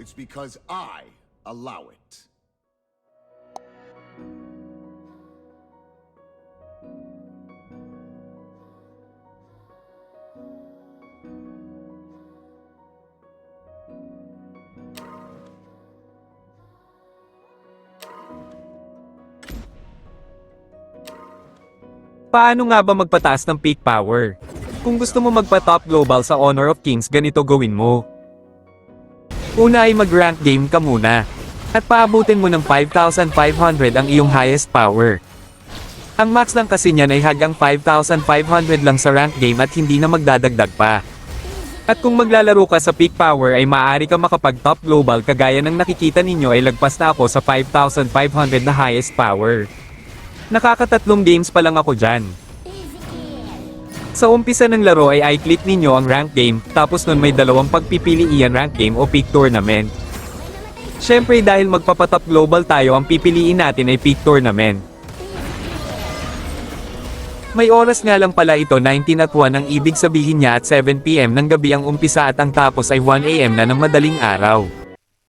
It's because I allow it. Paano nga ba magpataas ng peak power? Kung gusto mo magpa-top global sa Honor of Kings, ganito gawin mo. Una ay mag-rank game ka muna. At paabutin mo ng 5,500 ang iyong highest power. Ang max lang kasi niyan ay hanggang 5,500 lang sa rank game at hindi na magdadagdag pa. At kung maglalaro ka sa peak power ay maaari ka makapag-top global kagaya ng nakikita ninyo ay lagpas na ako sa 5,500 na highest power. Nakakatatlong games pa lang ako dyan. Sa umpisa ng laro ay i-click ninyo ang rank game, tapos nun may dalawang pagpipilian, rank game o peak tournament. Syempre dahil magpapatop global tayo, ang pipiliin natin ay peak tournament. May oras nga lang pala ito, 19 at 1, ang ibig sabihin niya at 7 PM ng gabi ang umpisa at ang tapos ay 1 AM na ng madaling araw.